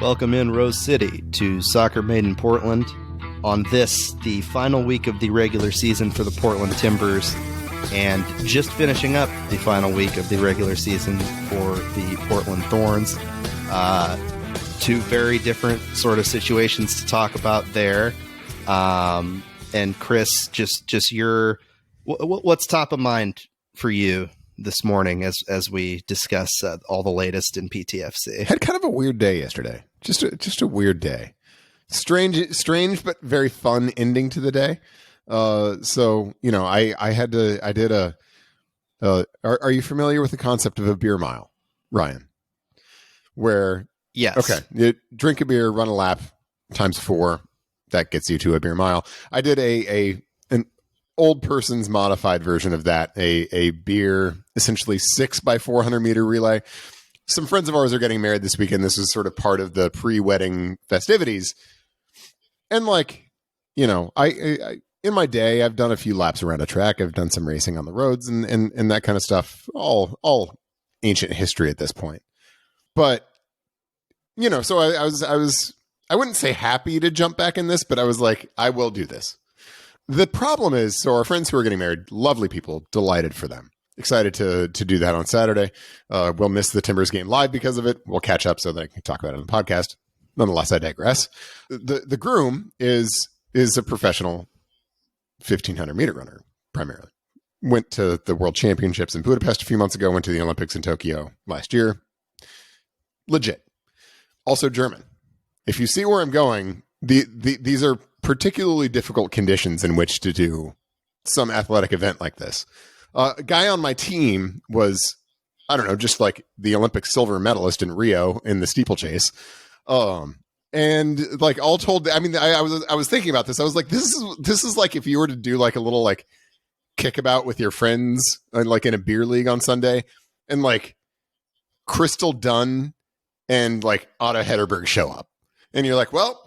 Welcome in Rose City to Soccer Made in Portland. On this, the final week of the regular season for the Portland Timbers, and just finishing up the final week of the regular season for the Portland Thorns. Two very different sort of situations to talk about there. And Chris, just your what's top of mind for you this morning as we discuss all the latest in PTFC? Had kind of a weird day yesterday. Just a weird day. Strange, but very fun ending to the day. So, you know, are you familiar with the concept of a beer mile, Ryan? Where, yes. Okay, you drink a beer, run a lap times 4. That gets you to a beer mile. I did an old person's modified version of that, a beer, essentially 6x400 meter relay. Some friends of ours are getting married this weekend. This was sort of part of the pre-wedding festivities. And like, you know, I in my day, I've done a few laps around a track. I've done some racing on the roads and that kind of stuff. All ancient history at this point. But, you know, so I wouldn't say happy to jump back in this, but I was like, I will do this. The problem is, so our friends who are getting married, lovely people, delighted for them. Excited to do that on Saturday. We'll miss the Timbers game live because of it. We'll catch up so that I can talk about it on the podcast. Nonetheless, I digress. The groom is a professional 1,500 meter runner, primarily. Went to the World Championships in Budapest a few months ago, went to the Olympics in Tokyo last year. Legit. Also German. If you see where I'm going, these are particularly difficult conditions in which to do some athletic event like this. A guy on my team was, I don't know, just like the Olympic silver medalist in Rio in the steeplechase. And like all told, I mean, I was thinking about this. I was like, this is like if you were to do like a little like kickabout with your friends, like in a beer league on Sunday, and like Crystal Dunn and like Otto Hederberg show up, and you're like, well,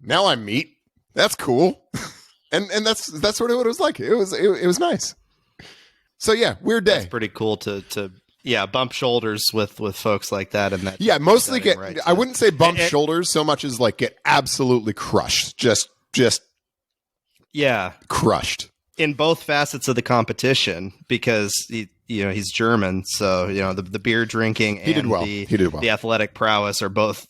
now I'm meat. That's cool. and that's sort of what it was like. It was nice. So yeah, weird day. That's pretty cool to bump shoulders with folks like that. And that, yeah, mostly setting, get, right? I wouldn't say bump shoulders so much as like get absolutely crushed. Just crushed in both facets of the competition, because he's German. So, you know, the beer drinking and the athletic prowess are both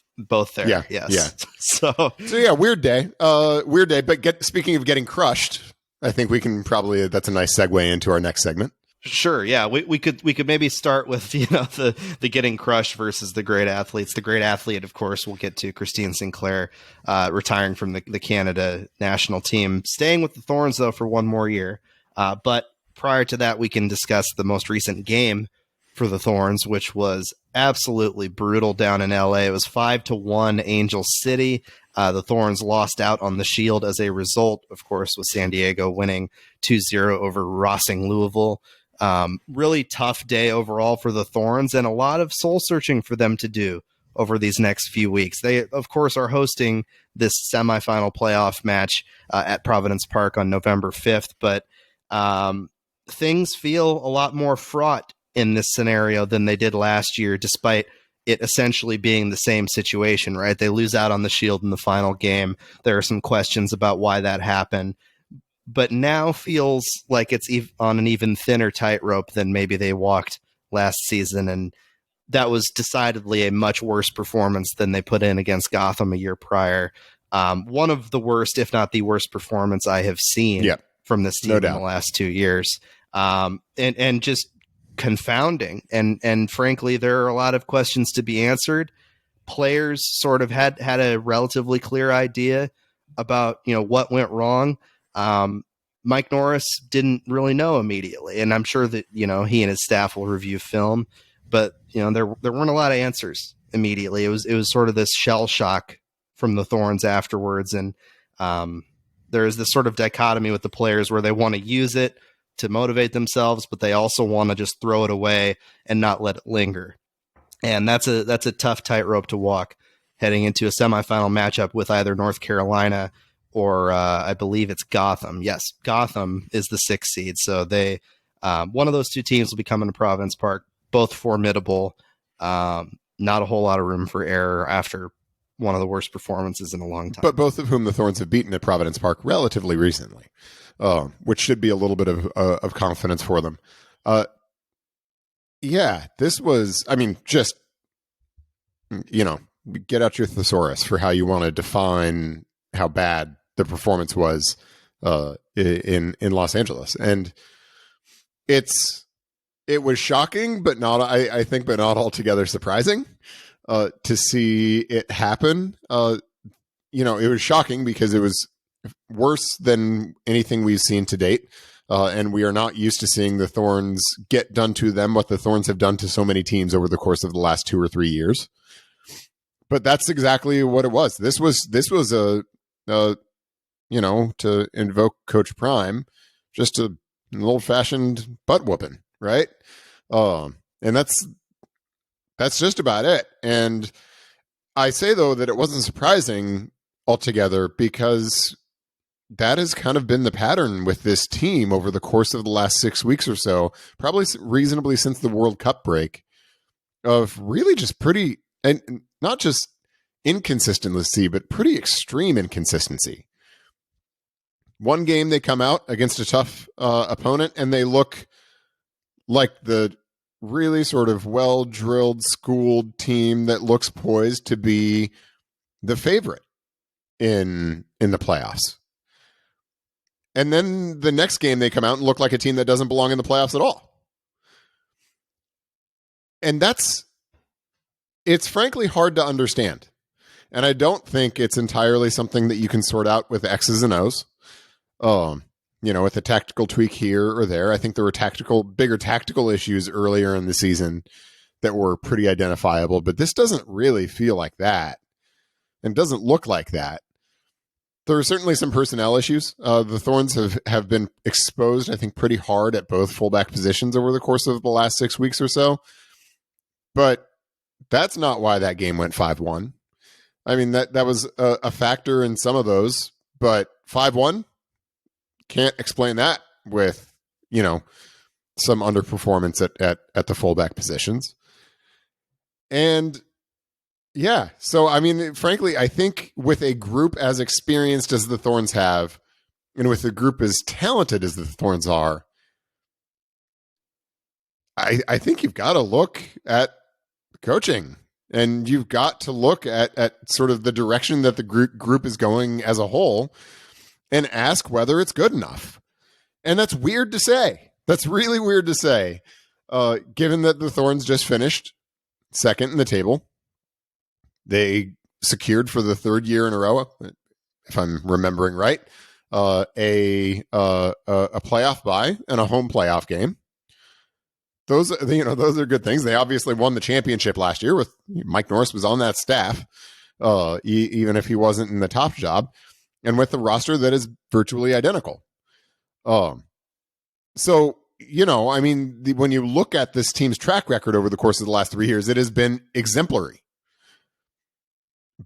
there. Yeah. Yes. Yeah. So yeah, weird day. But speaking of getting crushed, I think we can probably, that's a nice segue into our next segment. Sure. Yeah. We could maybe start with, the getting crushed versus the great athletes. The great athlete, of course, we'll get to Christine Sinclair, retiring from the Canada national team, staying with the Thorns though for one more year. But prior to that, we can discuss the most recent game for the Thorns, which was absolutely brutal down in LA. It was 5-1 Angel City. The Thorns lost out on the Shield as a result, of course, with San Diego winning 2-0 over Rossing Louisville. Really tough day overall for the Thorns, and a lot of soul searching for them to do over these next few weeks. They, of course, are hosting this semifinal playoff match at Providence Park on November 5th, but things feel a lot more fraught in this scenario than they did last year, despite it essentially being the same situation, right? They lose out on the Shield in the final game. There are some questions about why that happened, but now feels like it's on an even thinner tightrope than maybe they walked last season. And that was decidedly a much worse performance than they put in against Gotham a year prior. One of the worst, if not the worst performance I have seen from this team in the last 2 years. And just confounding. And frankly, there are a lot of questions to be answered. Players sort of had a relatively clear idea about, what went wrong. Mike Norris didn't really know immediately. And I'm sure that, he and his staff will review film, but there weren't a lot of answers immediately. It was sort of this shell shock from the Thorns afterwards. And, there is this sort of dichotomy with the players where they want to use it to motivate themselves, but they also want to just throw it away and not let it linger. And that's a tough tightrope to walk heading into a semifinal matchup with either North Carolina or I believe it's Gotham. Yes, Gotham is the 6th seed. So they one of those two teams will be coming to Providence Park, both formidable. not a whole lot of room for error after one of the worst performances in a long time. But both of whom the Thorns have beaten at Providence Park relatively recently, which should be a little bit of confidence for them. Yeah, this was, I mean, just, get out your thesaurus for how you want to define how bad the performance was in Los Angeles. And it was shocking, but not, I think, but not altogether surprising to see it happen. It was shocking because it was worse than anything we've seen to date. And we are not used to seeing the Thorns get done to them what the Thorns have done to so many teams over the course of the last 2 or 3 years. But that's exactly what it was. This was to invoke Coach Prime, just an old-fashioned butt whooping, right? And that's just about it. And I say, though, that it wasn't surprising altogether because that has kind of been the pattern with this team over the course of the last 6 weeks or so, probably reasonably since the World Cup break, of really just pretty, and not just inconsistency, but pretty extreme inconsistency. One game they come out against a tough opponent and they look like the really sort of well-drilled, schooled team that looks poised to be the favorite in the playoffs. And then the next game they come out and look like a team that doesn't belong in the playoffs at all. And it's frankly hard to understand. And I don't think it's entirely something that you can sort out with X's and O's. With a tactical tweak here or there. I think there were bigger tactical issues earlier in the season that were pretty identifiable, but this doesn't really feel like that and doesn't look like that. There are certainly some personnel issues. The Thorns have been exposed, I think, pretty hard at both fullback positions over the course of the last 6 weeks or so. But that's not why that game went 5-1. I mean, that was a factor in some of those, but 5-1, can't explain that with, some underperformance at the fullback positions. And yeah, so I mean, frankly, I think with a group as experienced as the Thorns have, and with a group as talented as the Thorns are, I think you've got to look at coaching, and you've got to look at sort of the direction that the group is going as a whole, and ask whether it's good enough. And that's weird to say. That's really weird to say, given that the Thorns just finished second in the table. They secured for the third year in a row, if I'm remembering right, a playoff bye and a home playoff game. Those are good things. They obviously won the championship last year with Mike Norris was on that staff, even if he wasn't in the top job, and with the roster that is virtually identical. So, I mean, when you look at this team's track record over the course of the last 3 years, it has been exemplary.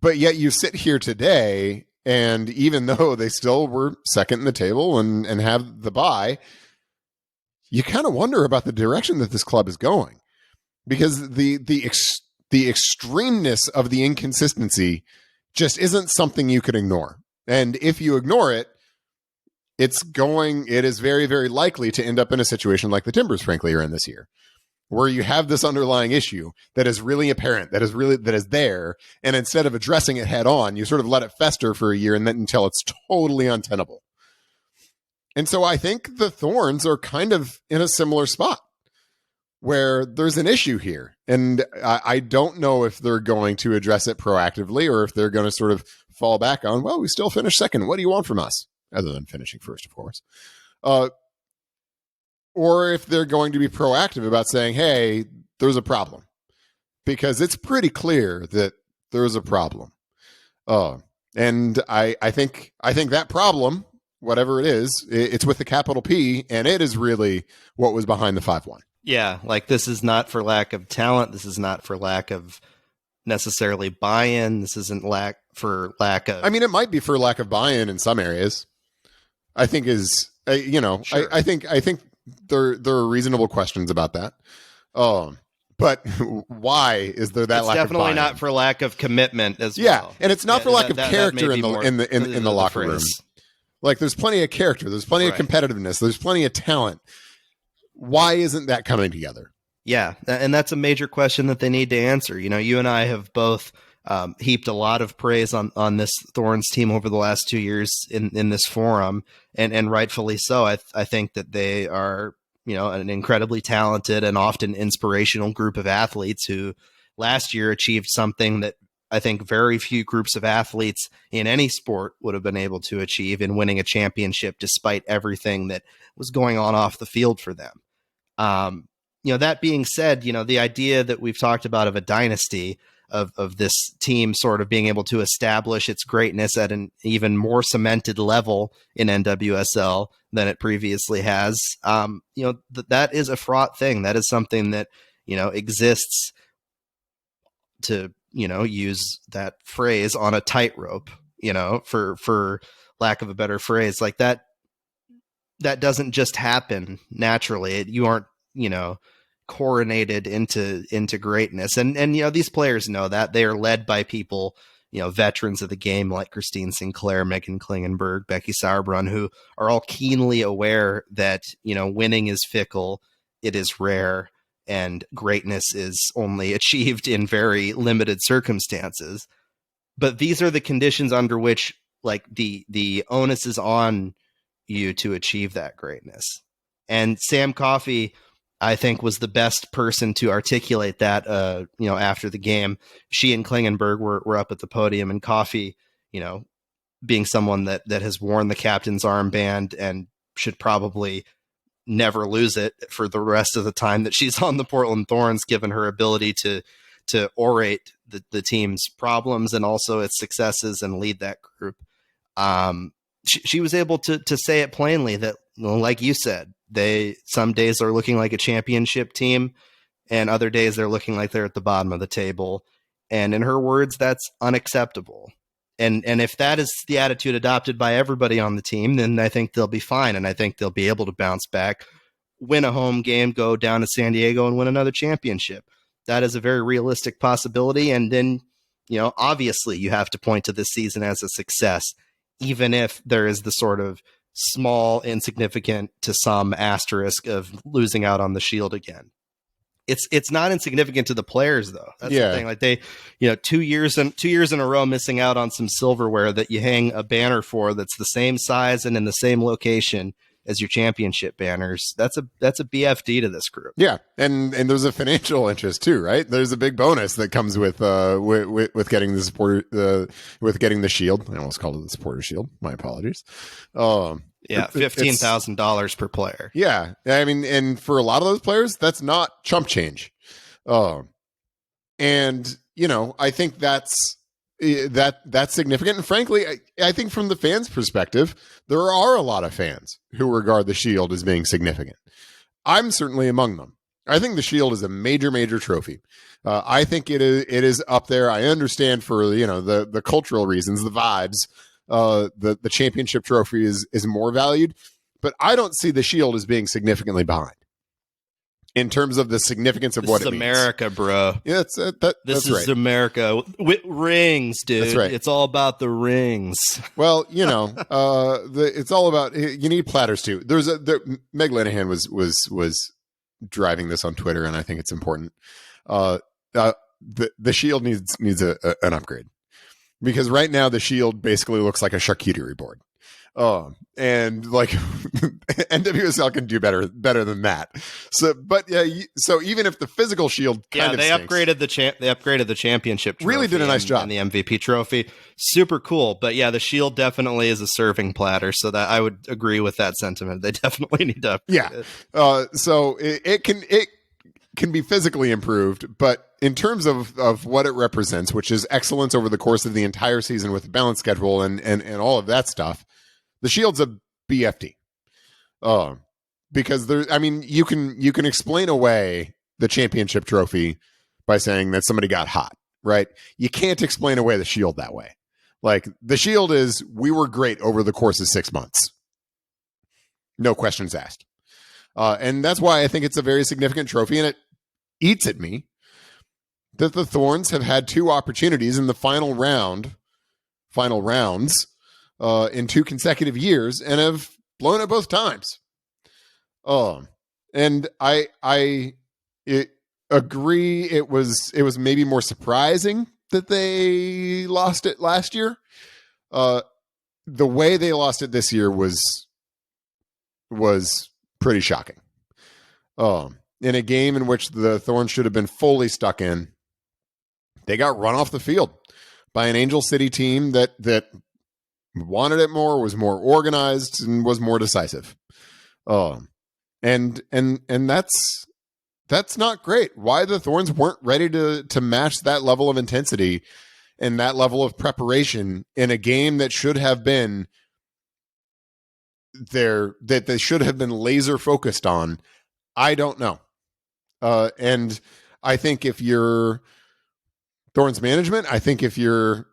But yet you sit here today, and even though they still were second in the table and have the bye, you kind of wonder about the direction that this club is going, because the extremeness of the inconsistency just isn't something you could ignore. And if you ignore it, it is very, very likely to end up in a situation like the Timbers, frankly, are in this year, where you have this underlying issue that is really apparent, that is there, and instead of addressing it head on, you sort of let it fester for a year and then until it's totally untenable. And so I think the Thorns are kind of in a similar spot where there's an issue here. And I don't know if they're going to address it proactively or if they're going to sort of fall back on, well, we still finished second. What do you want from us? Other than finishing first, of course. Or if they're going to be proactive about saying, hey, there's a problem. Because it's pretty clear that there's a problem. And I think that problem, whatever it is, it's with the capital P, and it is really what was behind the 5-1. Yeah, like this is not for lack of talent. This is not for lack of necessarily buy-in. This isn't for lack of... I mean, it might be for lack of buy-in in some areas. I think sure. I think there are reasonable questions about that. But but why is there that it's lack of definitely buy-in? not for lack of commitment as Yeah, well. and it's not for lack of character in the the locker room. Like, there's plenty of character, there's plenty of competitiveness, there's plenty of talent. Why isn't that coming together? Yeah, and that's a major question that they need to answer. You know, you and I have both heaped a lot of praise on this Thorns team over the last 2 years in this forum, and rightfully so. I think that they are, you know, an incredibly talented and often inspirational group of athletes who last year achieved something that I think very few groups of athletes in any sport would have been able to achieve in winning a championship despite everything that was going on off the field for them. You know, that being said, you know, the idea that we've talked about of a dynasty of this team sort of being able to establish its greatness at an even more cemented level in NWSL than it previously has, you know, that is a fraught thing. That is something that, you know, exists, to, you know, use that phrase, on a tightrope, you know, for lack of a better phrase. Like that doesn't just happen naturally. You aren't, you know, coronated into greatness. And you know, these players know that. They are led by people, you know, veterans of the game like Christine Sinclair, Megan Klingenberg, Becky Sauerbrunn, who are all keenly aware that, you know, winning is fickle, it is rare, and greatness is only achieved in very limited circumstances. But these are the conditions under which, like, the onus is on you to achieve that greatness. And Sam Coffey, I think, was the best person to articulate that, you know, after the game. She and Klingenberg were up at the podium, and Coffey, you know, being someone that has worn the captain's armband and should probably never lose it for the rest of the time that she's on the Portland Thorns, given her ability to orate the team's problems and also its successes and lead that group. She was able to say it plainly that, well, like you said, some days are looking like a championship team, and other days they're looking like they're at the bottom of the table. And in her words, that's unacceptable. And if that is the attitude adopted by everybody on the team, then I think they'll be fine. And I think they'll be able to bounce back, win a home game, go down to San Diego and win another championship. That is a very realistic possibility. And then, you know, obviously you have to point to this season as a success, even if there is the sort of small, insignificant to some asterisk of losing out on the Shield again. It's not insignificant to the players, though. That's the thing. Like, they, you know, 2 years in a row missing out on some silverware that you hang a banner for that's the same size and in the same location as your championship banners. That's a BFD to this group. Yeah, and there's a financial interest too, right? There's a big bonus that comes with getting the supporter with getting the Shield. I almost called it the supporter Shield. My apologies. Yeah, $15,000 per player. Yeah, I mean, and for a lot of those players, that's not chump change. And you know, I think that's significant. And frankly, I think from the fans' perspective, there are a lot of fans who regard the Shield as being significant. I'm certainly among them. I think the Shield is a major, major trophy. I think it is up there. I understand, for, you know, the cultural reasons, the vibes. The championship trophy is more valued, but I don't see the Shield as being significantly behind in terms of the significance of what it means. This is America, bro. Yeah, this is right. America. Rings, dude. That's right. It's all about the rings. Well, you know, it's all about, you need platters too. Meg Linehan was driving this on Twitter, and I think it's important. The Shield needs an upgrade. Because right now the Shield basically looks like a charcuterie board. And like NWSL can do better than that. So, but yeah, so even if the physical Shield kind of stinks, upgraded the championship trophy, really did a nice job, and the MVP trophy, super cool. But yeah, the Shield definitely is a serving platter, so that I would agree with that sentiment. They definitely need to upgrade it. So it can be physically improved, but in terms of what it represents, which is excellence over the course of the entire season with a balanced schedule and all of that stuff, the Shield's a BFD. Because you can explain away the championship trophy by saying that somebody got hot, right? You can't explain away the Shield that way. Like, the Shield is, we were great over the course of 6 months. No questions asked. And that's why I think it's a very significant trophy, and it eats at me that the Thorns have had 2 opportunities in the final rounds in 2 consecutive years and have blown it both times. And I agree it was maybe more surprising that they lost it last year. The way they lost it this year was pretty shocking. In a game in which the Thorns should have been fully stuck in, they got run off the field by an Angel City team that wanted it more, was more organized, and was more decisive. And that's not great. Why the Thorns weren't ready to match that level of intensity and that level of preparation in a game that should have been there, that they should have been laser focused on, I don't know. And I think if you're Thorns management, I think if you're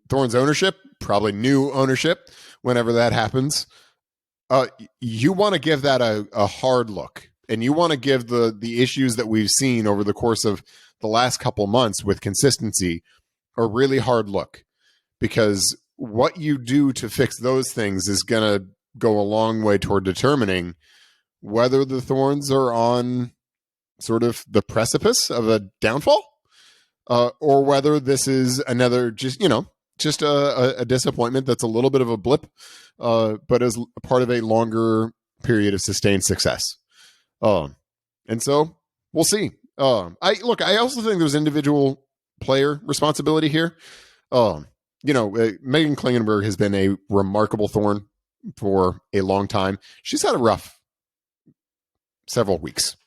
Thorns ownership, probably new ownership, whenever that happens, you want to give that a hard look, and you want to give the issues that we've seen over the course of the last couple months with consistency a really hard look, because what you do to fix those things is going to go a long way toward determining whether the Thorns are on sort of the precipice of a downfall, or whether this is another just a disappointment that's a little bit of a blip, but is part of a longer period of sustained success. And so we'll see. I also think there's individual player responsibility here. Megan Klingenberg has been a remarkable Thorn for a long time. She's had a rough several weeks.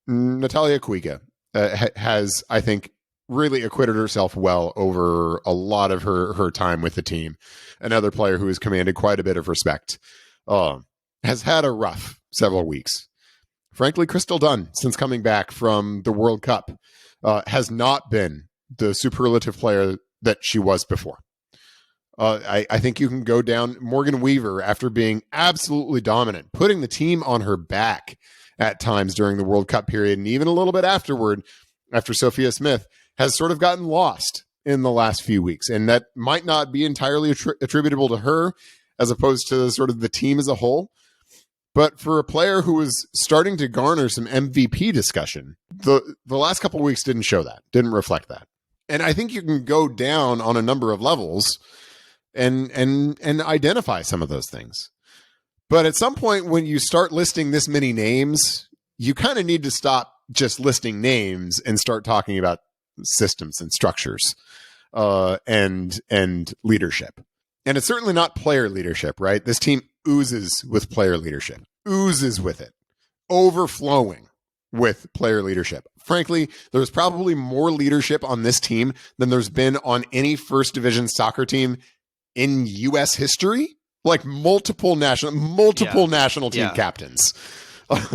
Natalia Kuiga has, I think, really acquitted herself well over a lot of her time with the team. Another player who has commanded quite a bit of respect, has had a rough several weeks. Frankly, Crystal Dunn, since coming back from the World Cup, has not been the superlative player that she was before. I think you can go down Morgan Weaver after being absolutely dominant, putting the team on her back at times during the World Cup period, and even a little bit afterward, after Sophia Smith, has sort of gotten lost in the last few weeks. And that might not be entirely attributable to her as opposed to sort of the team as a whole. But for a player who was starting to garner some MVP discussion, the last couple of weeks didn't show that, didn't reflect that. And I think you can go down on a number of levels and identify some of those things. But at some point when you start listing this many names, you kind of need to stop just listing names and start talking about systems and structures, and leadership. And it's certainly not player leadership, right? This team oozes with player leadership, oozes with it, overflowing with player leadership. Frankly, there's probably more leadership on this team than there's been on any first division soccer team in U.S. history. Like multiple national team captains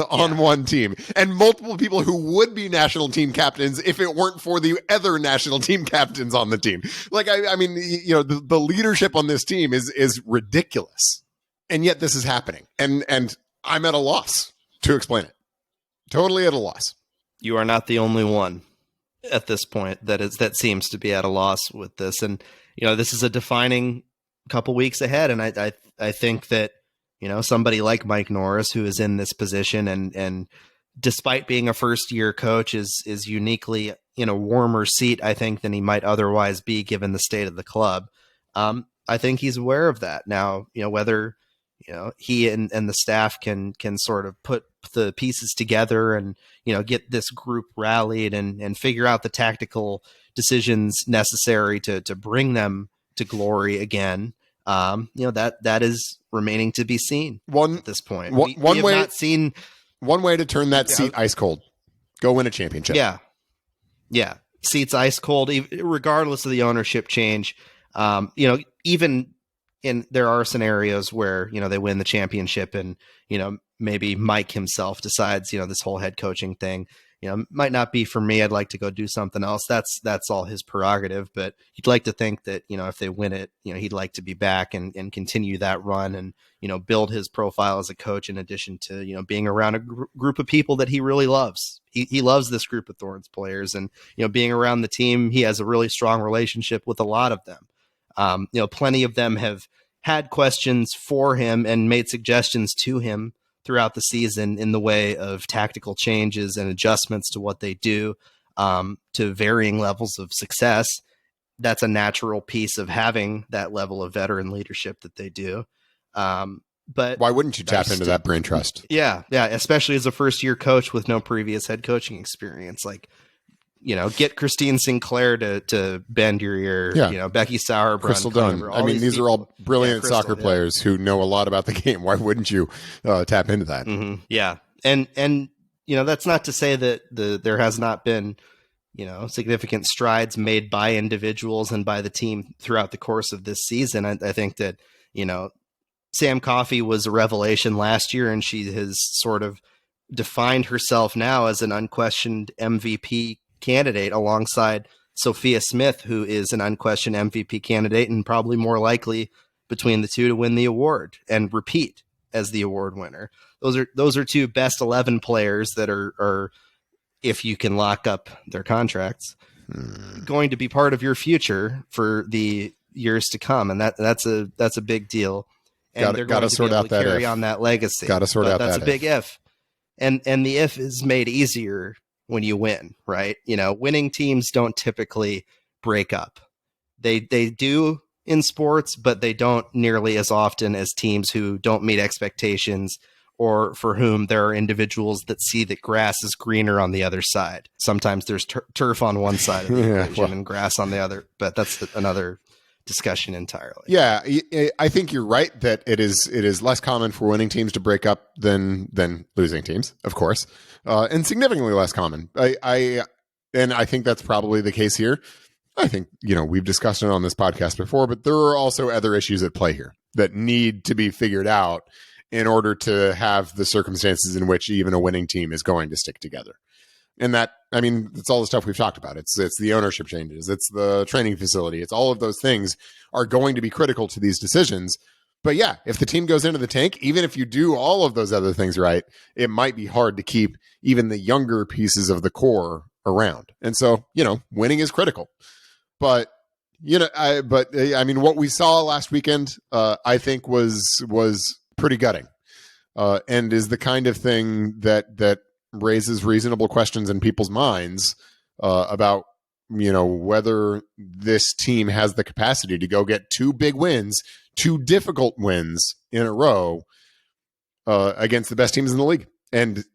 on one team, and multiple people who would be national team captains if it weren't for the other national team captains on the team. Like, I mean, the leadership on this team is ridiculous. And yet this is happening. And I'm at a loss to explain it. Totally at a loss. You are not the only one at this point that seems to be at a loss with this. And, this is a defining couple weeks ahead. And I think that, somebody like Mike Norris, who is in this position and despite being a first year coach is uniquely in a warmer seat, I think, than he might otherwise be given the state of the club. I think he's aware of that now, whether, he and the staff can sort of put the pieces together and, get this group rallied and figure out the tactical decisions necessary to bring them to glory again. That is remaining to be seen at this point. We have not seen one way to turn that seat ice cold. Go win a championship. Yeah. Seats ice cold, regardless of the ownership change. Even there are scenarios where, they win the championship and, maybe Mike himself decides, this whole head coaching thing might not be for me. I'd like to go do something else. That's all his prerogative, but you'd like to think that, if they win it, he'd like to be back and continue that run and, build his profile as a coach in addition to, being around a group of people that he really loves. He loves this group of Thorns players and, being around the team, he has a really strong relationship with a lot of them. Plenty of them have had questions for him and made suggestions to him throughout the season in the way of tactical changes and adjustments to what they do, to varying levels of success. That's a natural piece of having that level of veteran leadership that they do. But why wouldn't you tap into that brain trust? Yeah. Especially as a first-year coach with no previous head coaching experience. Like, get Christine Sinclair to bend your ear. Yeah. Becky Sauerbrunn, Crystal Dunn. I mean, these are all brilliant soccer players who know a lot about the game. Why wouldn't you tap into that? Mm-hmm. Yeah, and that's not to say that there has not been significant strides made by individuals and by the team throughout the course of this season. I think that Sam Coffey was a revelation last year, and she has sort of defined herself now as an unquestioned MVP candidate alongside Sophia Smith, who is an unquestioned MVP candidate and probably more likely between the two to win the award and repeat as the award winner. Those are two best 11 players that are, if you can lock up their contracts, going to be part of your future for the years to come. And that's a big deal. And they're going to be able to carry on that legacy. Got to sort out that. That's a big if. And the if is made easier when you win, right? Winning teams don't typically break up. They do in sports, but they don't nearly as often as teams who don't meet expectations or for whom there are individuals that see that grass is greener on the other side. Sometimes there's turf on one side of the equation and grass on the other, but that's another discussion entirely. Yeah, I think you're right that it is less common for winning teams to break up than losing teams, of course, and significantly less common. I think that's probably the case here. I think we've discussed it on this podcast before, but there are also other issues at play here that need to be figured out in order to have the circumstances in which even a winning team is going to stick together. And that, it's all the stuff we've talked about. It's the ownership changes. It's the training facility. It's all of those things are going to be critical to these decisions. But yeah, if the team goes into the tank, even if you do all of those other things right, it might be hard to keep even the younger pieces of the core around. And so, winning is critical. But, what we saw last weekend, I think was pretty gutting, and is the kind of thing that raises reasonable questions in people's minds about whether this team has the capacity to go get two big wins, two difficult wins in a row against the best teams in the league. And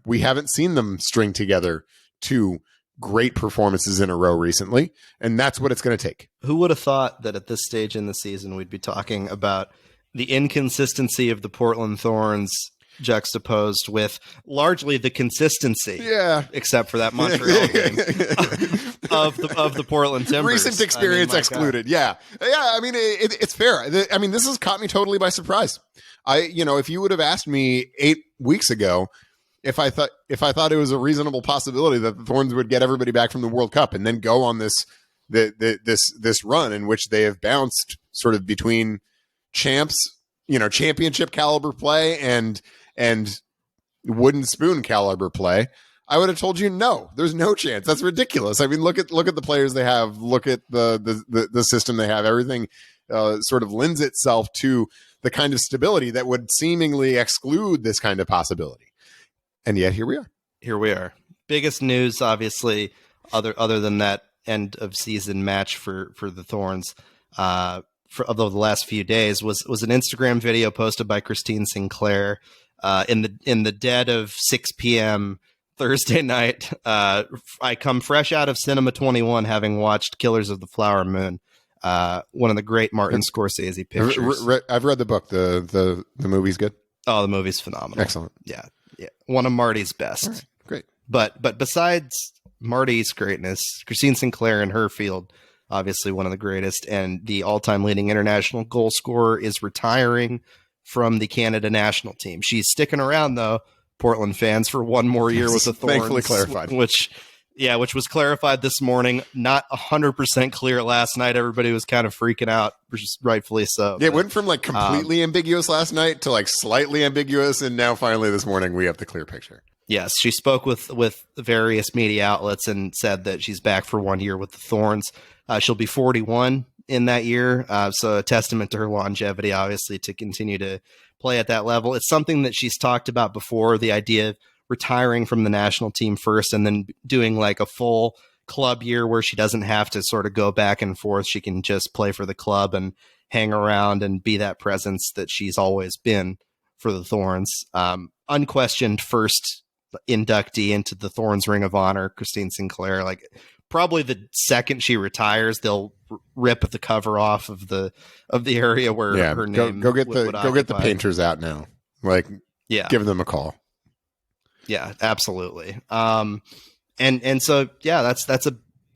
we haven't seen them string together two great performances in a row recently, and that's what it's going to take. Who would have thought that at this stage in the season we'd be talking about the inconsistency of the Portland Thorns juxtaposed with largely the consistency, except for that Montreal game of the Portland Timbers. Recent experience excluded. God. Yeah. It's fair. This has caught me totally by surprise. If you would have asked me 8 weeks ago if I thought it was a reasonable possibility that the Thorns would get everybody back from the World Cup and then go on this run in which they have bounced sort of between championship caliber play and wooden spoon caliber play, I would have told you no. There's no chance. That's ridiculous. Look at the players they have. Look at the system they have. Everything sort of lends itself to the kind of stability that would seemingly exclude this kind of possibility. And yet here we are. Biggest news, obviously, other than that end of season match for the Thorns of the last few days was an Instagram video posted by Christine Sinclair in the dead of 6 p.m. Thursday night. I come fresh out of Cinema 21, having watched Killers of the Flower Moon, one of the great Martin Scorsese pictures. I've read the book. The movie's good. Oh, the movie's phenomenal. Excellent. Yeah. One of Marty's best. Right, great. But besides Marty's greatness, Christine Sinclair in her field, obviously one of the greatest, and the all-time leading international goal scorer, is retiring from the Canada national team. She's sticking around, though, Portland fans for one more year with the Thorns. Thankfully clarified. Which was clarified this morning. Not 100% clear last night. Everybody was kind of freaking out, which is rightfully so. Yeah, it went from like completely ambiguous last night to like slightly ambiguous, and now finally this morning we have the clear picture. Yes, she spoke with various media outlets and said that she's back for 1 year with the Thorns. She'll be 41 in that year, so a testament to her longevity, obviously, to continue to play at that level. It's something that she's talked about before, the idea of retiring from the national team first and then doing like a full club year where she doesn't have to sort of go back and forth. She can just play for the club and hang around and be that presence that she's always been for the Thorns. Unquestioned first inductee into the Thorns Ring of Honor, Christine Sinclair. Like probably the second she retires, they'll rip the cover off of the area where her name. Go get the painters out now. Like, give them a call. Yeah, absolutely. And so that's a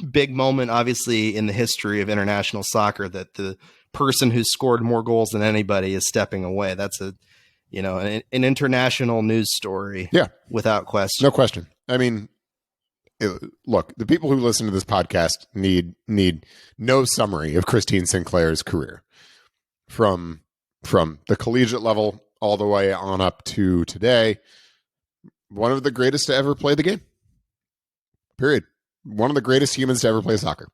big moment, obviously, in the history of international soccer, that the person who's scored more goals than anybody is stepping away. That's an international news story. Yeah. Without question. No question. I mean, look, the people who listen to this podcast need no summary of Christine Sinclair's career from the collegiate level all the way on up to today. One of the greatest to ever play the game. Period. One of the greatest humans to ever play soccer.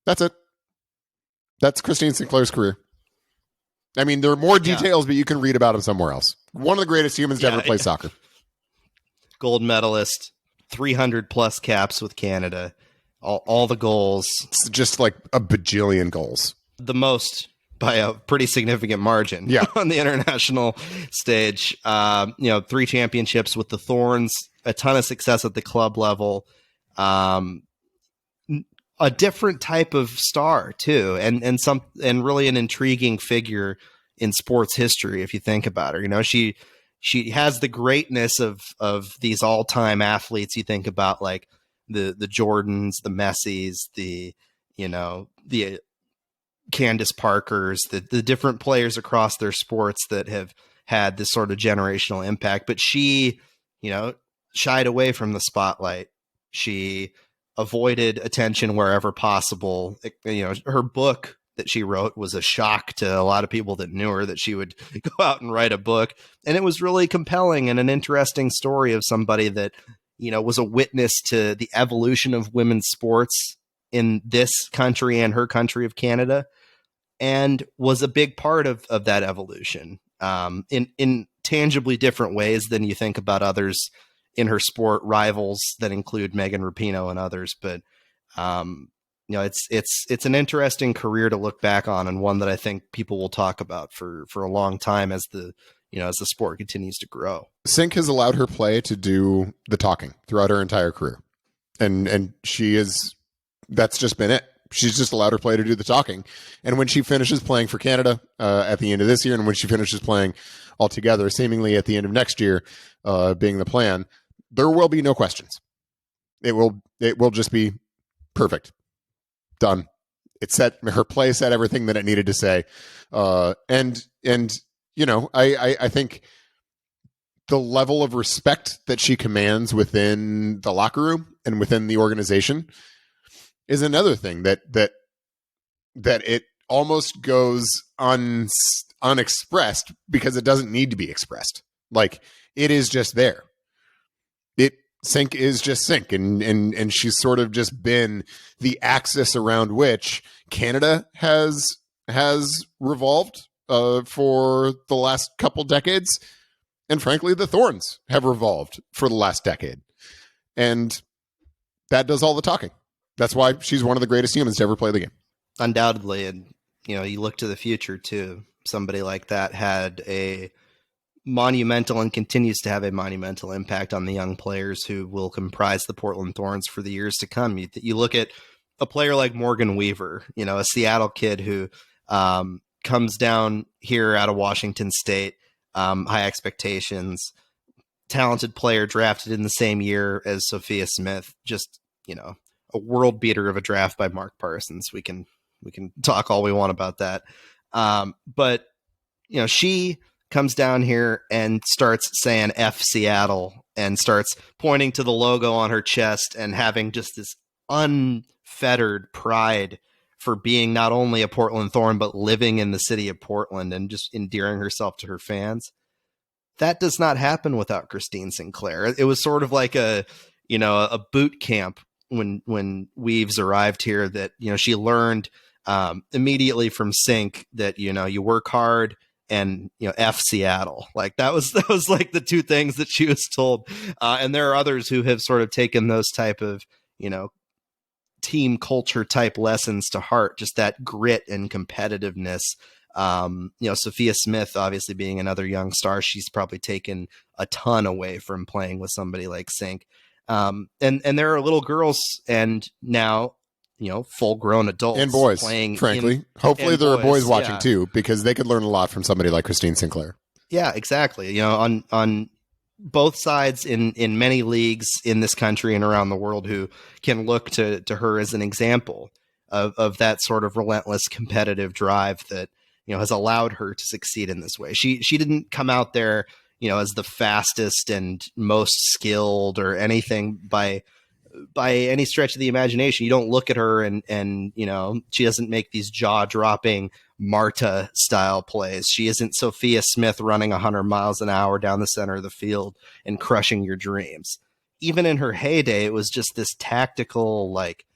That's it. That's Christine Sinclair's career. I mean, there are more details, but you can read about him somewhere else. One of the greatest humans to ever play soccer. Gold medalist, 300 plus caps with Canada, all the goals. It's just like a bajillion goals. The most by a pretty significant margin on the international stage. 3 championships with the Thorns, a ton of success at the club level. A different type of star too, and really an intriguing figure in sports history if you think about her. She has the greatness of these all-time athletes. You think about like the Jordans, the Messis, the Candace Parkers, the different players across their sports that have had this sort of generational impact. But she, shied away from the spotlight. She avoided attention wherever possible. Her book that she wrote was a shock to a lot of people that knew her, that she would go out and write a book. And it was really compelling and an interesting story of somebody that, was a witness to the evolution of women's sports in this country and her country of Canada, and was a big part of that evolution in tangibly different ways than you think about others in her sport, rivals that include Megan Rapinoe and others. But it's an interesting career to look back on, and one that I think people will talk about for a long time as the sport continues to grow. Sink has allowed her play to do the talking throughout her entire career, and that's just been it. She's just allowed her play to do the talking. And when she finishes playing for Canada at the end of this year, and when she finishes playing altogether, seemingly at the end of next year, being the plan, there will be no questions. It will just be perfect. Done. It said, her play said everything that it needed to say. And I think the level of respect that she commands within the locker room and within the organization is another thing that it almost goes unexpressed because it doesn't need to be expressed. Like, it is just there. Sink is just Sink, and she's sort of just been the axis around which Canada has revolved for the last couple decades, and frankly, the Thorns have revolved for the last decade, and that does all the talking. That's why she's one of the greatest humans to ever play the game. Undoubtedly. And, you look to the future too. Somebody like that had a monumental and continues to have a monumental impact on the young players who will comprise the Portland Thorns for the years to come. You look at a player like Morgan Weaver, a Seattle kid who comes down here out of Washington State, high expectations, talented player drafted in the same year as Sophia Smith, just, a world beater of a draft by Mark Parsons. We can talk all we want about that. But she comes down here and starts saying F Seattle and starts pointing to the logo on her chest and having just this unfettered pride for being not only a Portland Thorn, but living in the city of Portland and just endearing herself to her fans. That does not happen without Christine Sinclair. It was sort of like a boot camp when Weaves arrived here that, she learned immediately from Sync that, you work hard and, F Seattle. Like that was like the two things that she was told. And there are others who have sort of taken those type of, team culture type lessons to heart, just that grit and competitiveness. Sophia Smith, obviously being another young star, she's probably taken a ton away from playing with somebody like Sync. And there are little girls and now, full grown adults and boys playing. Frankly, hopefully there are boys watching too, because they could learn a lot from somebody like Christine Sinclair. Yeah, exactly. On both sides in many leagues in this country and around the world who can look to her as an example of that sort of relentless competitive drive that, has allowed her to succeed in this way. She didn't come out there, as the fastest and most skilled or anything by any stretch of the imagination. You don't look at her and she doesn't make these jaw-dropping Marta style plays. She isn't Sophia Smith running 100 miles an hour down the center of the field and crushing your dreams. Even in her heyday, it was just this tactical, like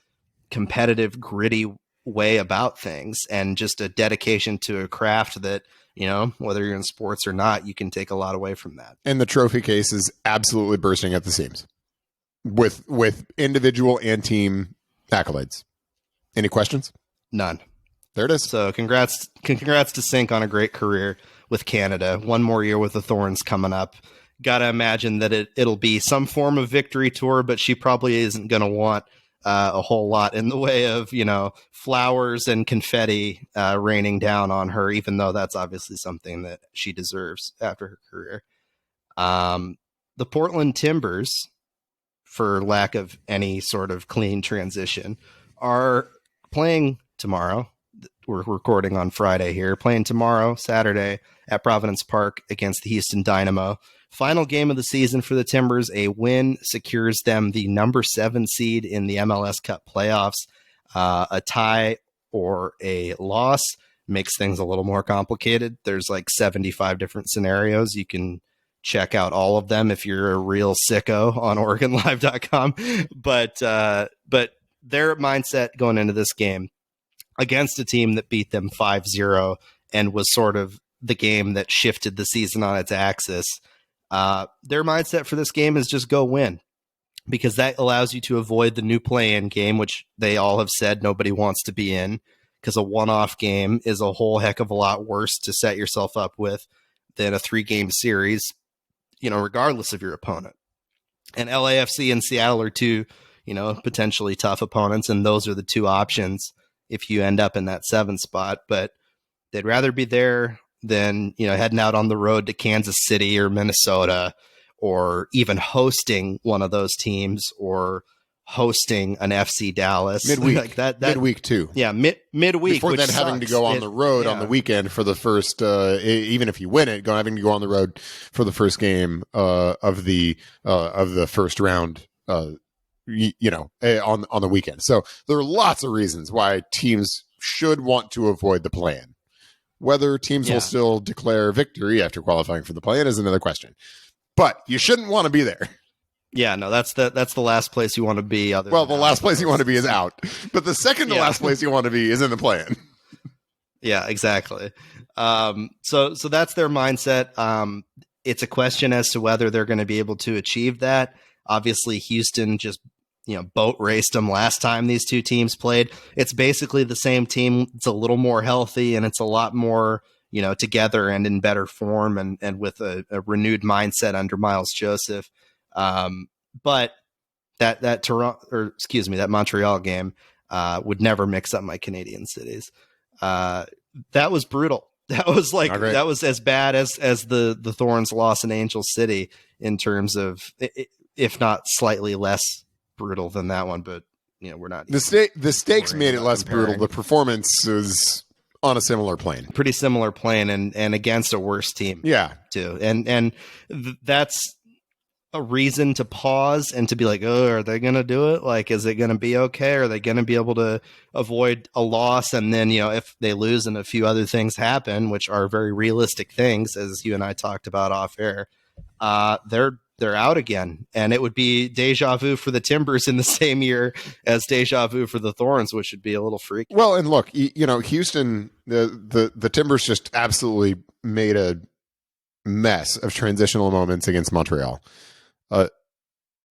competitive, gritty way about things and just a dedication to a craft that, whether you're in sports or not, you can take a lot away from that. And the trophy case is absolutely bursting at the seams with individual and team accolades. Any questions? None. There it is. So congrats to Sync on a great career with Canada. One more year with the Thorns coming up. Gotta imagine that it'll be some form of victory tour, but she probably isn't going to want a whole lot in the way of, flowers and confetti raining down on her, even though that's obviously something that she deserves after her career. The Portland Timbers, for lack of any sort of clean transition, are playing tomorrow. We're recording on Friday here, playing tomorrow, Saturday, at Providence Park against the Houston Dynamo. Final game of the season for the Timbers. A win secures them the number 7 seed in the MLS Cup playoffs. A tie or a loss makes things a little more complicated. There's like 75 different scenarios. You can check out all of them if you're a real sicko on OregonLive.com. But their mindset going into this game against a team that beat them 5-0 and was sort of the game that shifted the season on its axis. Their mindset for this game is just go win, because that allows you to avoid the new play-in game, which they all have said nobody wants to be in, because a one-off game is a whole heck of a lot worse to set yourself up with than a 3-game series, regardless of your opponent. And LAFC and Seattle are two, potentially tough opponents, and those are the two options if you end up in that 7 spot. But they'd rather be there than, heading out on the road to Kansas City or Minnesota, or even hosting one of those teams, or hosting an FC Dallas midweek, like that midweek too. Yeah, midweek. Before then, having to go on the road on the weekend for the first, even if you win it, having to go on the road for the first game of the first round. On the weekend. So there are lots of reasons why teams should want to avoid the play-in. Whether teams will still declare victory after qualifying for the play-in is another question. But you shouldn't want to be there. Yeah, no, that's the last place you want to be. The last place you want to be is out. But the second to last place you want to be is in the play-in. Yeah, exactly. So that's their mindset. It's a question as to whether they're going to be able to achieve that. Obviously, Houston just boat raced them last time these two teams played. It's basically the same team. It's a little more healthy and it's a lot more, together and in better form and with a renewed mindset under Miles Joseph. But that Montreal game would never mix up my Canadian cities. That was brutal. That was that was as bad as the Thorns loss in Angel City in terms of, if not slightly less brutal than that one, but we're not. The stakes made it less brutal. The performance was on a similar plane. Pretty similar plane, and against a worse team. Yeah. Too. And that's a reason to pause and to be like, oh, are they going to do it? Like, is it going to be okay? Are they going to be able to avoid a loss? And then, if they lose and a few other things happen, which are very realistic things, as you and I talked about off air, they're out again. And it would be deja vu for the Timbers in the same year as deja vu for the Thorns, which would be a little freaky. Well, and look, Houston, the Timbers just absolutely made a mess of transitional moments against Montreal.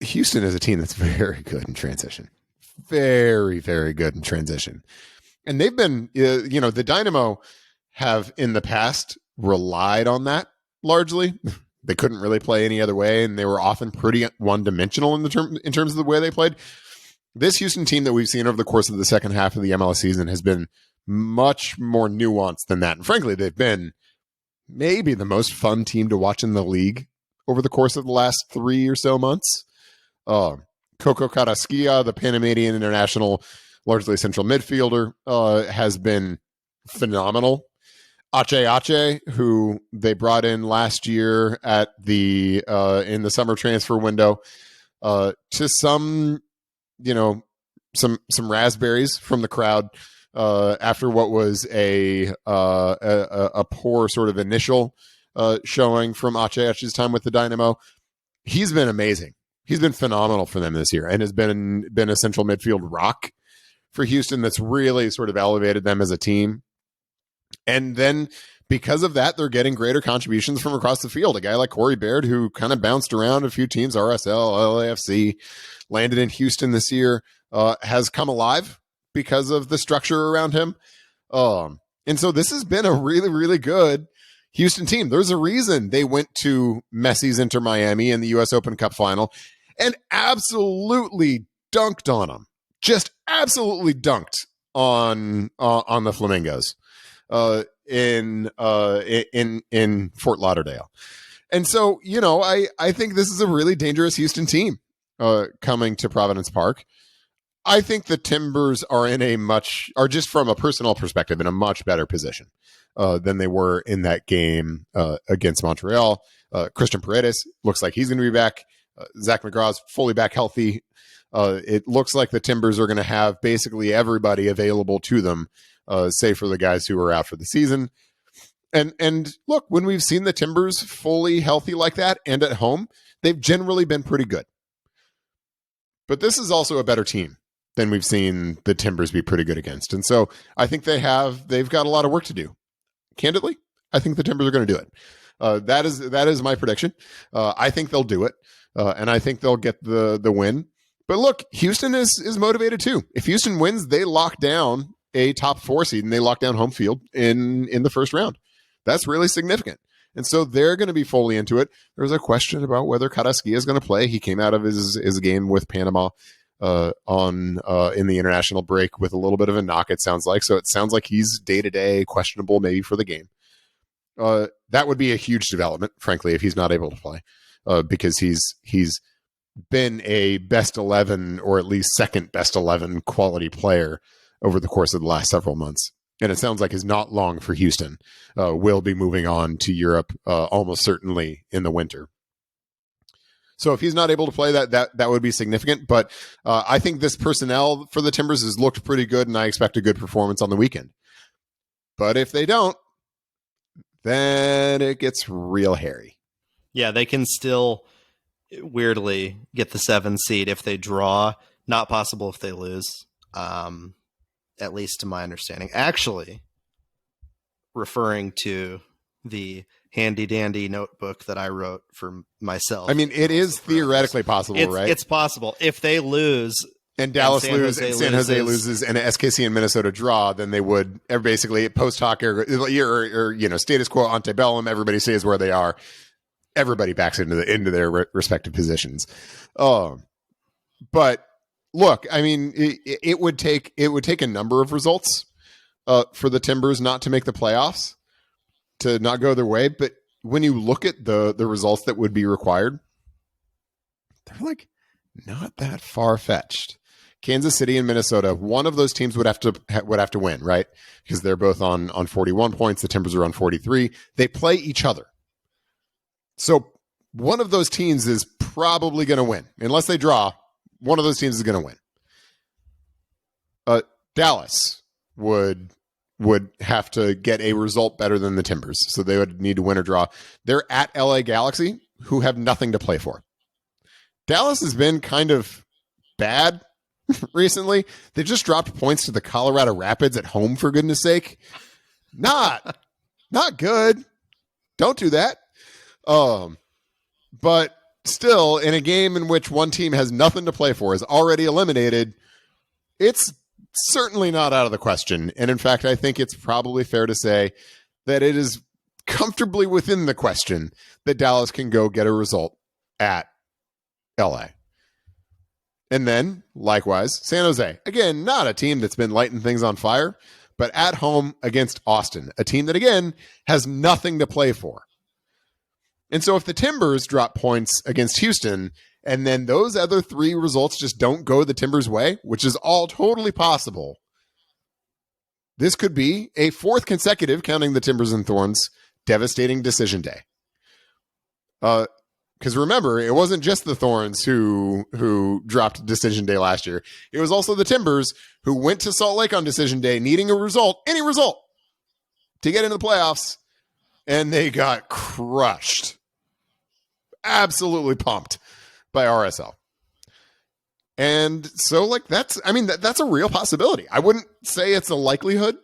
Houston is a team that's very good in transition. Very, very good in transition. And they've been, the Dynamo have in the past relied on that largely. They couldn't really play any other way, and they were often pretty one-dimensional in terms of the way they played. This Houston team that we've seen over the course of the second half of the MLS season has been much more nuanced than that. And frankly, they've been maybe the most fun team to watch in the league over the course of the last 3 or so months. Coco Carrasquilla, the Panamanian international, largely central midfielder, has been phenomenal. Ache, who they brought in last year at the in the summer transfer window, to some raspberries from the crowd after what was a poor sort of initial showing from Ache's time with the Dynamo. He's been amazing. He's been phenomenal for them this year and has been a central midfield rock for Houston that's really sort of elevated them as a team. And then because of that, they're getting greater contributions from across the field. A guy like Corey Baird, who kind of bounced around a few teams, RSL, LAFC, landed in Houston this year, has come alive because of the structure around him. And so this has been a really, really good Houston team. There's a reason they went to Messi's Inter Miami in the U.S. Open Cup final and absolutely dunked on them. Just absolutely dunked on the Flamingos in Fort Lauderdale. And so, I think this is a really dangerous Houston team coming to Providence Park. I think the Timbers are just from a personal perspective, in a much better position than they were in that game against Montreal. Christian Paredes looks like he's going to be back. Zach McGraw's fully back healthy. It looks like the Timbers are going to have basically everybody available to them, save for the guys who are out for the season. And look, when we've seen the Timbers fully healthy like that and at home, they've generally been pretty good. But this is also a better team than we've seen the Timbers be pretty good against. And so I think they've got a lot of work to do. Candidly, I think the Timbers are going to do it. That is my prediction. I think they'll do it. And I think they'll get the win. But look, Houston is motivated too. If Houston wins, they lock down a top 4 seed and they lock down home field in the first round. That's really significant. And so they're going to be fully into it. There was a question about whether Carrasquilla is going to play. He came out of his game with Panama in the international break with a little bit of a knock, it sounds like. So it sounds like he's day-to-day questionable maybe for the game. That would be a huge development, frankly, if he's not able to play, because he's been a best 11 or at least second best 11 quality player over the course of the last several months. And it sounds like is not long for Houston. Will be moving on to Europe almost certainly in the winter. So if he's not able to play, that would be significant. But I think this personnel for the Timbers has looked pretty good, and I expect a good performance on the weekend. But if they don't, then it gets real hairy. Yeah, they can still weirdly get the 7 seed if they draw. Not possible if they lose. At least to my understanding. Actually, referring to the handy dandy notebook that I wrote for myself. I mean, it is theoretically possible, right? It's possible. If they lose and Dallas loses and San Jose loses and SKC and Minnesota draw, then they would basically post hoc or status quo ante bellum. Everybody stays where they are. Everybody backs into their respective positions. But look, I mean, it would take a number of results for the Timbers not to make the playoffs, to not go their way. But when you look at the results that would be required, they're like not that far fetched. Kansas City and Minnesota, one of those teams would have to win, right? Because they're both on 41 points. The Timbers are on 43. They play each other. So one of those teams is probably going to win. Unless they draw, one of those teams is going to win. Dallas would have to get a result better than the Timbers. So they would need to win or draw. They're at LA Galaxy, who have nothing to play for. Dallas has been kind of bad recently. They just dropped points to the Colorado Rapids at home, for goodness sake. Not good. Don't do that. But still, in a game in which one team has nothing to play for, is already eliminated, it's certainly not out of the question. And in fact, I think it's probably fair to say that it is comfortably within the question that Dallas can go get a result at LA. And then, likewise, San Jose. Again, not a team that's been lighting things on fire, but at home against Austin, a team that, again, has nothing to play for. And so if the Timbers drop points against Houston, and then those other three results just don't go the Timbers' way, which is all totally possible, this could be a fourth consecutive, counting the Timbers and Thorns, devastating decision day. Because remember, it wasn't just the Thorns who dropped decision day last year. It was also the Timbers who went to Salt Lake on decision day needing a result, any result, to get into the playoffs, and they got crushed. Absolutely pumped by RSL. And so, that's a real possibility. I wouldn't say it's a likelihood,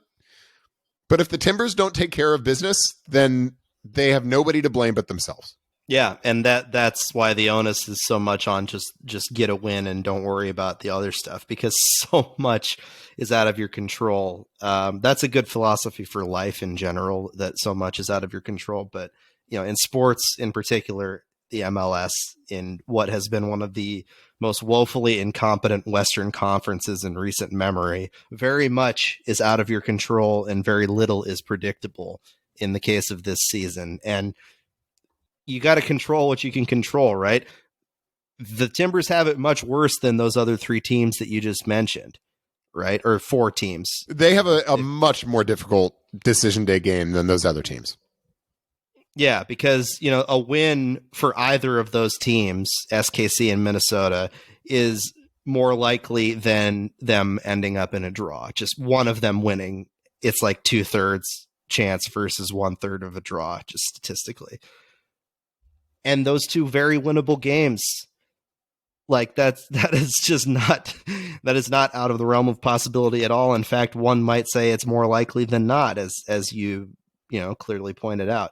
but if the Timbers don't take care of business, then they have nobody to blame but themselves. Yeah, and that's why the onus is so much on just get a win and don't worry about the other stuff, because so much is out of your control. That's a good philosophy for life in general, that so much is out of your control. But in sports in particular, the MLS, in what has been one of the most woefully incompetent Western conferences in recent memory, very much is out of your control and very little is predictable in the case of this season. And you got to control what you can control, right? The Timbers have it much worse than those other three teams that you just mentioned, right? Or four teams. They have a much more difficult decision day game than those other teams. Yeah, because, a win for either of those teams, SKC and Minnesota, is more likely than them ending up in a draw. Just one of them winning, it's like 2/3 chance versus 1/3 of a draw, just statistically. And those two very winnable games, that is just not out of the realm of possibility at all. In fact, one might say it's more likely than not, as you clearly pointed out.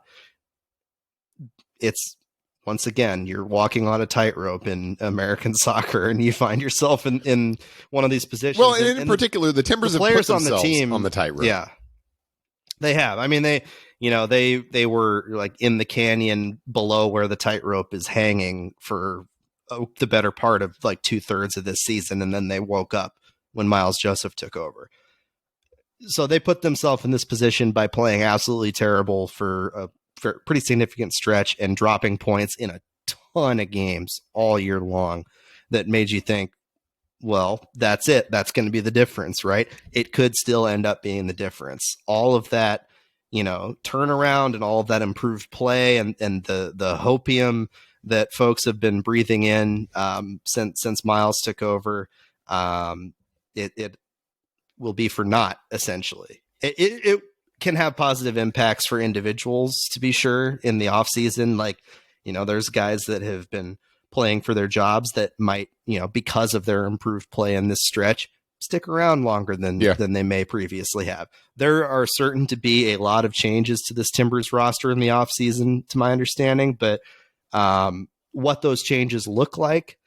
It's, once again, you're walking on a tightrope in American soccer, and you find yourself in one of these positions. Well, and in particular, the Timbers have put themselves on the team on the tightrope. Yeah, they have. I mean, they were in the canyon below where the tightrope is hanging for the better part of 2/3 of this season, and then they woke up when Miles Joseph took over. So they put themselves in this position by playing absolutely terrible for a pretty significant stretch and dropping points in a ton of games all year long that made you think, well, that's it. That's going to be the difference, right? It could still end up being the difference. All of that, turnaround and all of that improved play and the hopium that folks have been breathing in since Miles took over, it will be for naught, essentially. It can have positive impacts for individuals, to be sure, in the off season. There's guys that have been playing for their jobs that might, because of their improved play in this stretch, stick around longer than they may previously have. There are certain to be a lot of changes to this Timbers roster in the off season, to my understanding, but what those changes look like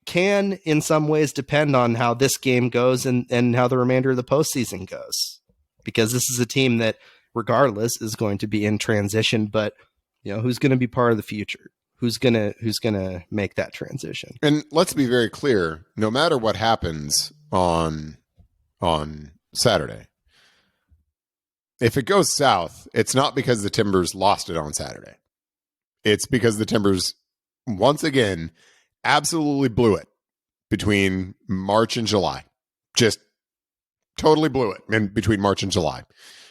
can in some ways depend on how this game goes and how the remainder of the postseason goes. Because this is a team that, regardless, is going to be in transition, but who's going to be part of the future? Who's gonna make that transition? And let's be very clear: no matter what happens on Saturday, if it goes south, it's not because the Timbers lost it on Saturday. It's because the Timbers once again absolutely blew it between March and July. Just totally blew it in between March and July.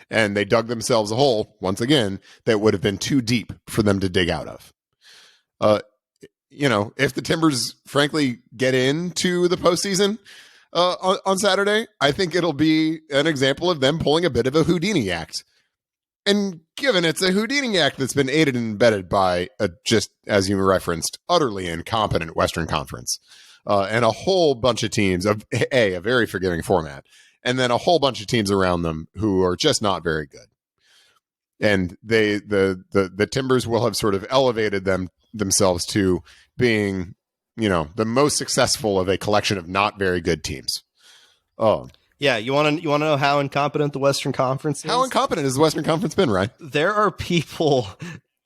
And they dug themselves a hole, once again, that would have been too deep for them to dig out of. If the Timbers, frankly, get into the postseason on Saturday, I think it'll be an example of them pulling a bit of a Houdini act. And given it's a Houdini act that's been aided and abetted by just, as you referenced, utterly incompetent Western Conference and a whole bunch of teams of a very forgiving format, and then a whole bunch of teams around them who are just not very good. And the Timbers will have sort of elevated themselves to being, the most successful of a collection of not very good teams. Oh, yeah. You want to know how incompetent the Western Conference is? How incompetent has the Western Conference been, Ryan? There are people,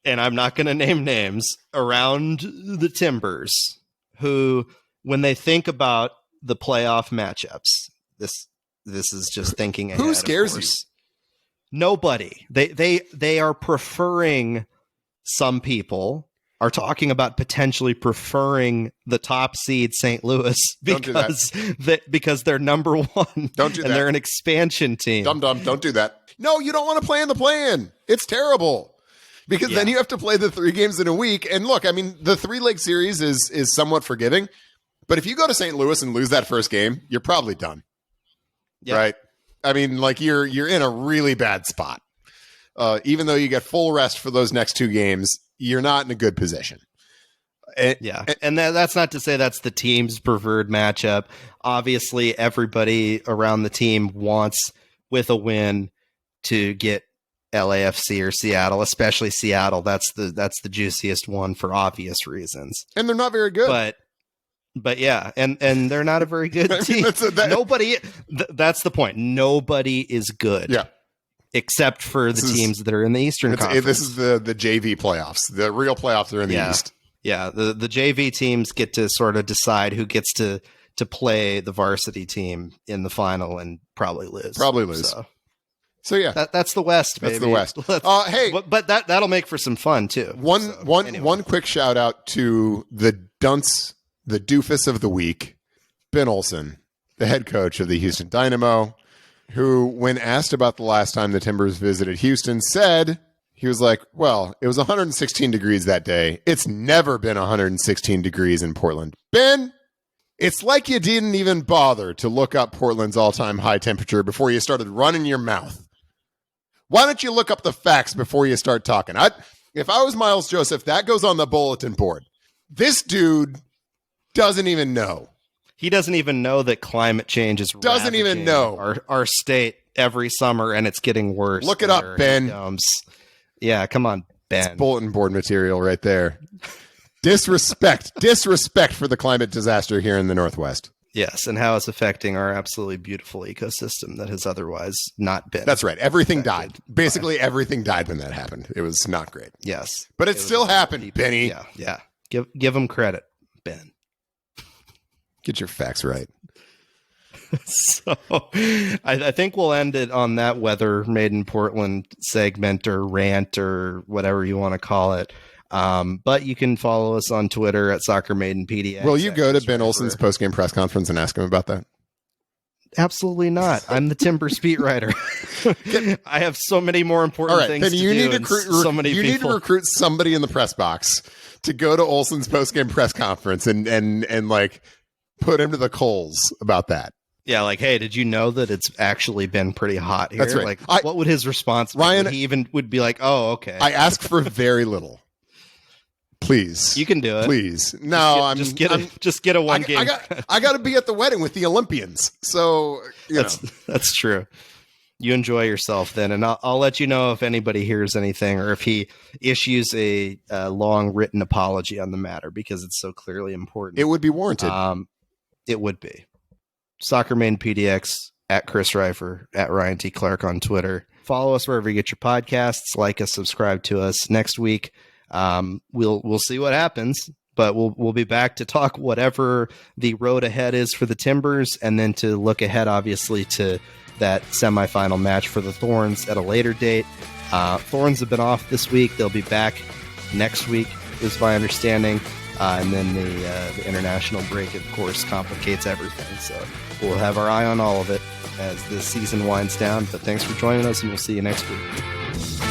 and I'm not going to name names, around the Timbers who, when they think about the playoff matchups, this is just thinking ahead. Who scares you? Nobody. They are preferring, some people are talking about potentially preferring the top seed St. Louis because they're number one. Don't do that. And they're an expansion team. Dumb. Don't do that. No, you don't want to play in the play-in. It's terrible. Because then you have to play the 3 games in a week. And look, I mean, the 3-leg series is somewhat forgiving. But if you go to St. Louis and lose that first game, you're probably done. Yeah. Right? I mean, like you're in a really bad spot. Even though you get full rest for those next 2 games, you're not in a good position. And that's not to say that's the team's preferred matchup. Obviously, everybody around the team wants, with a win, to get LAFC or Seattle, especially Seattle. That's the juiciest one for obvious reasons. And they're not very good. But yeah, and they're not a very good team. That's the point. Nobody is good. Yeah. Except for the teams that are in the Eastern Conference. This is the JV playoffs. The real playoffs are in the East. Yeah, the JV teams get to sort of decide who gets to play the varsity team in the final and probably lose. So yeah, that's the West, baby. That's the West. Hey, but that'll make for some fun too. One quick shout out to the dunce, the doofus of the week, Ben Olsen, the head coach of the Houston Dynamo, who, when asked about the last time the Timbers visited Houston, said, he was like, well, it was 116 degrees that day. It's never been 116 degrees in Portland. Ben, it's like you didn't even bother to look up Portland's all-time high temperature before you started running your mouth. Why don't you look up the facts before you start talking? If I was Miles Joseph, that goes on the bulletin board. This dude doesn't even know. He doesn't even know that climate change is doesn't even know our state every summer, and it's getting worse. Look it up, Ben. Yeah, come on, Ben. It's bulletin board material right there. Disrespect for the climate disaster here in the Northwest. Yes, and how it's affecting our absolutely beautiful ecosystem that has otherwise not been. That's right. Everything died. Basically, everything died when that happened. It was not great. Yes, but it still happened, Benny. Yeah. Give him credit, Ben. Get your facts right. So I think we'll end it on that weather made in Portland segment or rant or whatever you want to call it. But you can follow us on Twitter at SoccerMaidenPDX. Will you go to Ben Olsen's postgame press conference and ask him about that? Absolutely not. I'm the Timbers beat writer. I have so many more important things to do. You need to recruit somebody in the press box to go to Olsen's postgame press conference and like put him to the coals about that. Yeah, like, hey, did you know that it's actually been pretty hot here? That's right. Like, what would his response be? Ryan, he even would be like, oh, okay. I ask for very little. Please. You can do it. Please. No, just get a one game. I got to be at the wedding with the Olympians. So, that's true. You enjoy yourself then, and I'll let you know if anybody hears anything or if he issues a long written apology on the matter because it's so clearly important. It would be warranted. It would be. SoccerMaidenPDX at Chris Reifer at Ryan T. Clark on Twitter. Follow us wherever you get your podcasts. Like us, subscribe to us. Next week, we'll see what happens, but we'll be back to talk whatever the road ahead is for the Timbers, and then to look ahead, obviously, to that semifinal match for the Thorns at a later date. Thorns have been off this week. They'll be back next week, is my understanding. And then the international break, of course, complicates everything. So we'll have our eye on all of it as the season winds down. But thanks for joining us, and we'll see you next week.